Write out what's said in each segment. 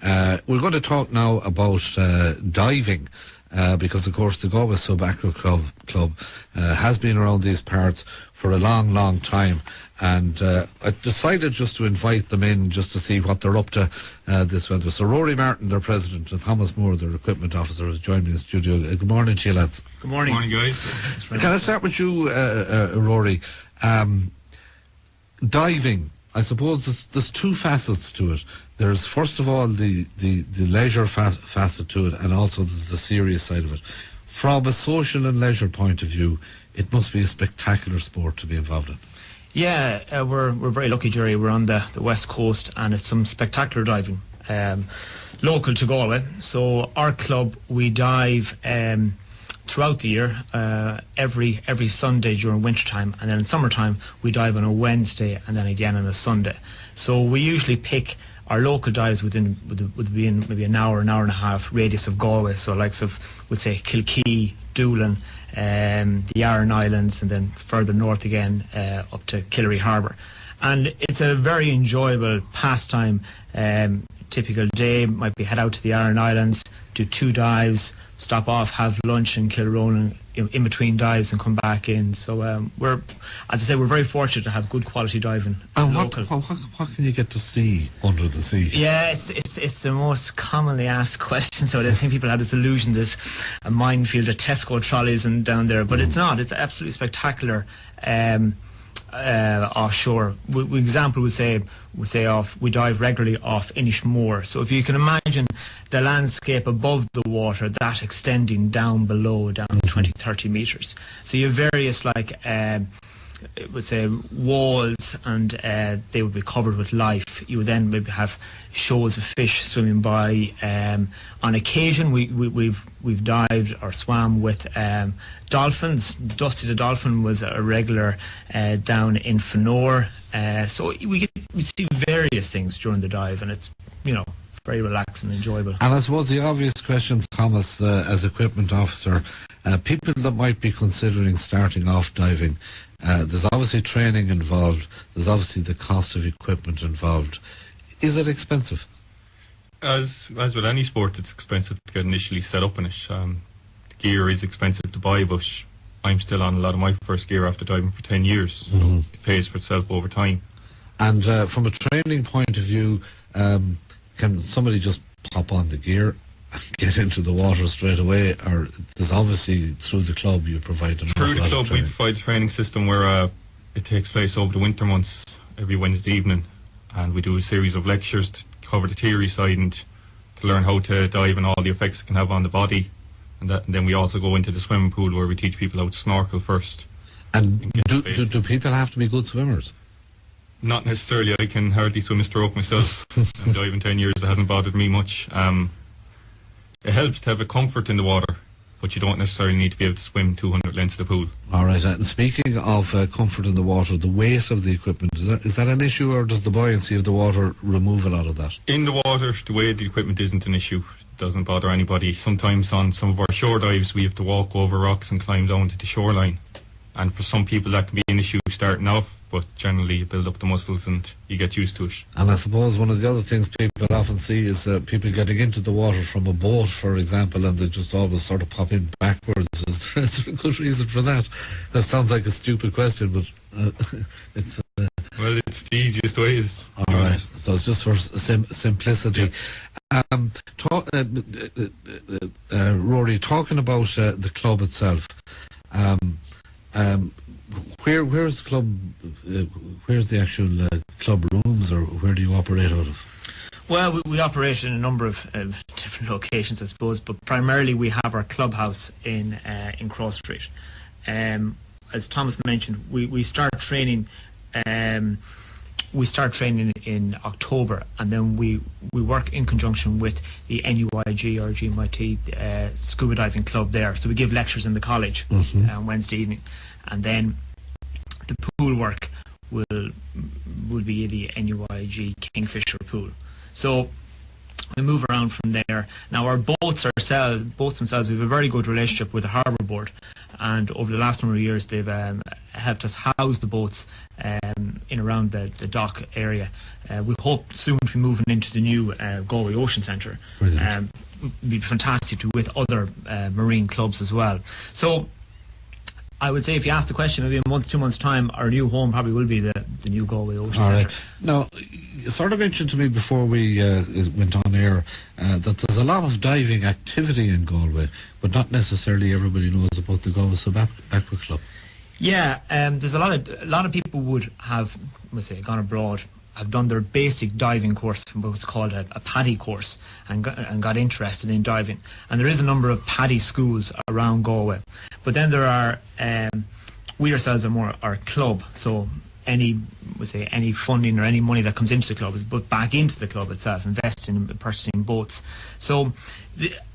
We're going to talk now about diving. Because of course the Galway Aqua Club has been around these parts for a long, long time, and I decided just to invite them in just to see what they're up to this weather. So Rory Martin, their president, and Thomas Moore, their equipment officer, has joined me in the studio. Good morning to you, lads. Good morning. Good morning, guys. Can I start with you, Rory? Diving. I suppose there's two facets to it. There's first of all the leisure facet to it, and also there's the serious side of it. From a social and leisure point of view, it must be a spectacular sport to be involved in. Yeah, we're very lucky, Jerry. We're on the west coast, and it's some spectacular diving local to Galway. So our club, we dive throughout the year, every Sunday during wintertime, and then in summertime we dive on a Wednesday and then again on a Sunday. So we usually pick our local dives would be in maybe an hour and a half radius of Galway, so likes of, we'd say, Kilkee, Doolin, the Aran Islands, and then further north again up to Killary Harbour. And it's a very enjoyable pastime. Typical day might be head out to the Aran Islands, do 2 dives, stop off, have lunch in Kilronan in between dives, and come back in. So we're, as I say, we're very fortunate to have good quality diving. And what can you get to see under the sea? Yeah, it's the most commonly asked question. So I think people have this illusion there's a minefield of Tesco trolleys and down there, but it's not. It's absolutely spectacular. Offshore. Example would say we dive regularly off Inishmore. So if you can imagine the landscape above the water, that extending down below, down 20-30 meters. So you have various would say walls, and they would be covered with life. You would then maybe have shoals of fish swimming by. On occasion, we've dived or swam with dolphins. Dusty the dolphin was a regular down in Fenor. So we see various things during the dive, and it's very relaxing and enjoyable. And I suppose the obvious question, Thomas, as equipment officer, people that might be considering starting off diving, there's obviously training involved, there's obviously the cost of equipment involved. Is it expensive? As with any sport, it's expensive to get initially set up in it. The gear is expensive to buy, but I'm still on a lot of my first gear after diving for 10 years, so it pays for itself over time. And from a training point of view, can somebody just pop on the gear and get into the water straight away, or there's obviously through the club you provide an Through the club we provide a training system where it takes place over the winter months every Wednesday evening, and we do a series of lectures to cover the theory side and to learn how to dive and all the effects it can have on the body, and then we also go into the swimming pool where we teach people how to snorkel first. And do people have to be good swimmers? Not necessarily. I can hardly swim a stroke myself. I'm diving 10 years, it hasn't bothered me much. It helps to have a comfort in the water, but you don't necessarily need to be able to swim 200 lengths of the pool. All right, and speaking of comfort in the water, the weight of the equipment, is that an issue, or does the buoyancy of the water remove a lot of that? In the water, the weight of the equipment isn't an issue. It doesn't bother anybody. Sometimes on some of our shore dives we have to walk over rocks and climb down to the shoreline, and for some people that can be an issue starting off, but generally you build up the muscles and you get used to it. And I suppose one of the other things people often see is people getting into the water from a boat, for example, and they just always sort of pop in backwards. Is there a good reason for that? That sounds like a stupid question, but it's... well, it's the easiest ways. All right, so it's just for simplicity. Yeah. Rory, talking about the club itself, where's the club? Where's the actual club rooms, or where do you operate out of? Well, we operate in a number of different locations, I suppose, but primarily we have our clubhouse in Cross Street. As Thomas mentioned, we start training. We start training in October, and then we work in conjunction with the NUIG or GMIT Scuba Diving Club there. So we give lectures in the college on Wednesday evening, and then the pool work will be the NUIG Kingfisher pool. So We move around from there. Now our boats themselves, we have a very good relationship with the Harbour Board, and over the last number of years they've helped us house the boats in around the dock area. We hope soon to be moving into the new Galway Ocean Centre. It'd be fantastic to be with other marine clubs as well. So I would say if you ask the question, maybe in a month, 2 months' time, our new home probably will be the new Galway Ocean Centre. Right. Now, you sort of mentioned to me before we went on air that there's a lot of diving activity in Galway, but not necessarily everybody knows about the Galway Aqua Club. Yeah, there's a lot of people would have, let's say, gone abroad, have done their basic diving course, what's called a PADI course, and got interested in diving. And there is a number of PADI schools around Galway. But then there are, we ourselves are more our club, so any funding or any money that comes into the club is put back into the club itself, investing in purchasing boats. So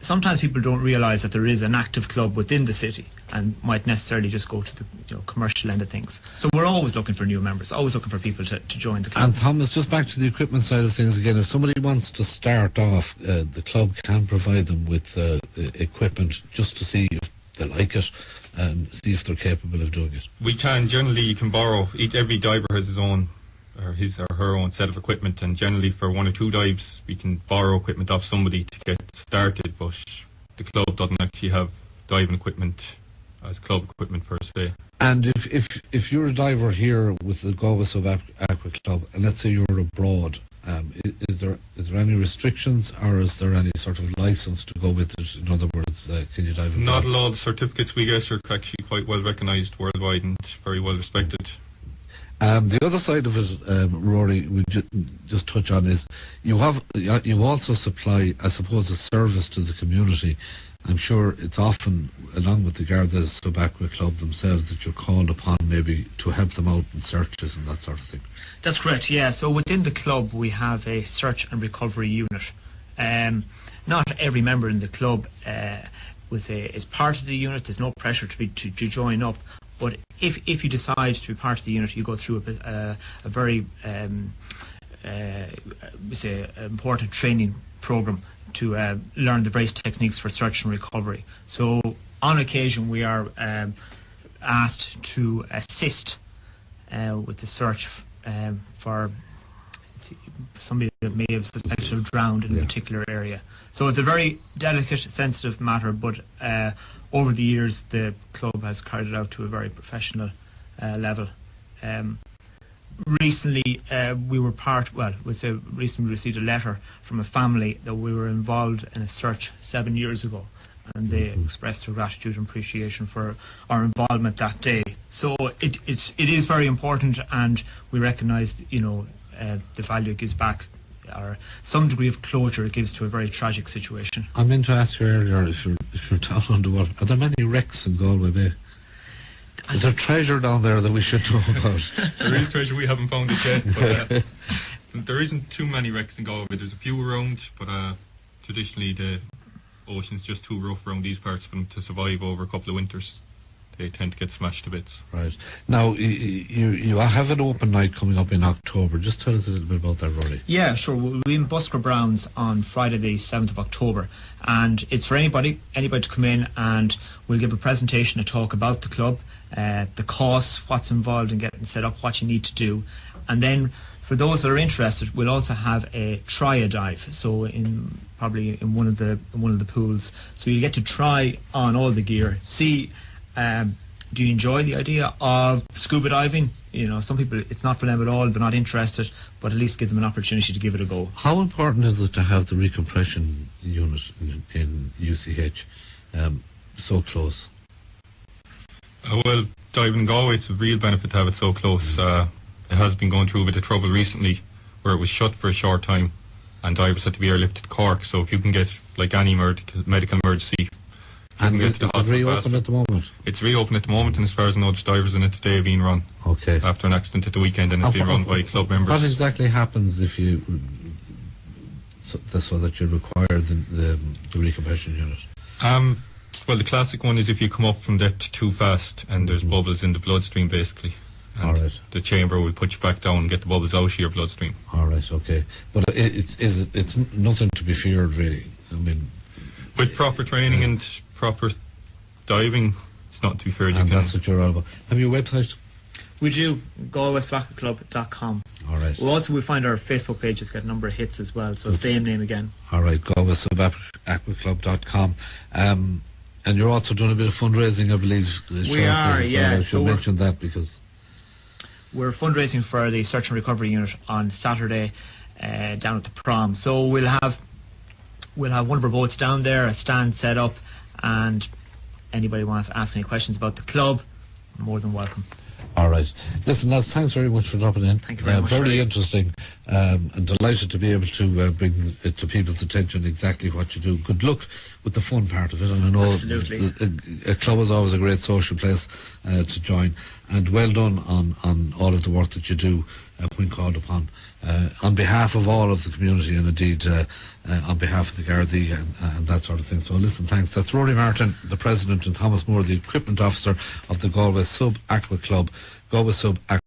sometimes people don't realise that there is an active club within the city and might necessarily just go to the commercial end of things. So we're always looking for new members, always looking for people to join the club. And Thomas, just back to the equipment side of things again, if somebody wants to start off, the club can provide them with equipment just to see if they like it and see if they're capable of doing it. We can. Generally, you can borrow. Every diver has his own, or his or her own set of equipment, and generally for 1 or 2 dives, we can borrow equipment off somebody to get started. But the club doesn't actually have diving equipment as club equipment per se. And if you're a diver here with the Galway Aqua Club, and let's say you're abroad, is there any restrictions, or is there any sort of license to go with it? In other words, can you dive abroad? Not all the certificates we get are actually quite well recognised worldwide and very well respected. The other side of it, Rory, we just touch on is you also supply, I suppose, a service to the community. I'm sure it's often, along with the Garda's Sub Aqua Club themselves, that you're called upon maybe to help them out in searches and that sort of thing. That's correct, yeah. So within the club we have a search and recovery unit. Not every member in the club would say is part of the unit. There's no pressure to join up. But if you decide to be part of the unit, you go through a very important training program to learn the various techniques for search and recovery. So on occasion we are asked to assist with the search for somebody that may have suspected of drowned in a particular area. So it's a very delicate, sensitive matter, but over the years the club has carried it out to a very professional level. Recently we received a letter from a family that we were involved in a search 7 years ago, and they expressed their gratitude and appreciation for our involvement that day. So it is very important, and we recognise the value it gives back, or some degree of closure it gives to a very tragic situation. I meant to ask you earlier, if you're down underwater, are there many wrecks in Galway Bay? Is there treasure down there that we should know about? There is treasure, we haven't found it yet, but there isn't too many wrecks in Galway. There's a few around, but traditionally the ocean's just too rough around these parts for them to survive over a couple of winters. They tend to get smashed to bits. Right. Now, you have an open night coming up in October. Just tell us a little bit about that, Rory. Yeah, sure. We'll be in Busker Browns on Friday the 7th of October. And it's for anybody to come in, and we'll give a presentation, a talk about the club, the costs, what's involved in getting set up, what you need to do. And then for those that are interested, we'll also have a try-a-dive. So probably in one of the pools. So you get to try on all the gear, see. Do you enjoy the idea of scuba diving? Some people, it's not for them at all, they're not interested, but at least give them an opportunity to give it a go. How important is it to have the recompression unit in UCH so close? Well, diving in Galway, it's a real benefit to have it so close. It has been going through a bit of trouble recently, where it was shut for a short time and divers had to be airlifted to Cork. So if you can get, like any medical emergency, and it's reopened at the moment? It's reopened at the moment, and as far as I know, there's divers in it today being run. Okay. After an accident at the weekend, and it's being run by club members. What exactly happens if you so that you require the recompression unit? Well, the classic one is if you come up from depth too fast and there's bubbles in the bloodstream, basically. And All right. the chamber will put you back down and get the bubbles out of your bloodstream. All right, okay. But it's nothing to be feared, really. I mean, with proper training and proper diving, it's not to be feared. And that's what you're all about. Have you a website? We do, galwayswakaclub.com. All right. We find our Facebook page has got a number of hits as well, so same name again. All right, galwayswakaclub.com. And you're also doing a bit of fundraising, I believe. We are, yeah. So I mentioned that because we're fundraising for the Search and Recovery Unit on Saturday down at the prom. So we'll have one of our boats down there, a stand set up, and anybody wants to ask any questions about the club, more than welcome. All right. Listen, lads, thanks very much for dropping in. Thank you very much. Very interesting, and delighted to be able to bring it to people's attention exactly what you do. Good luck with the fun part of it, and I know a club is always a great social place to join, and well done on all of the work that you do when called upon. On behalf of all of the community, and indeed on behalf of the Gardaí and that sort of thing. So listen, thanks. That's Rory Martin, the President, and Thomas Moore, the Equipment Officer of the Galway Sub Aqua Club. Galway Sub Aqua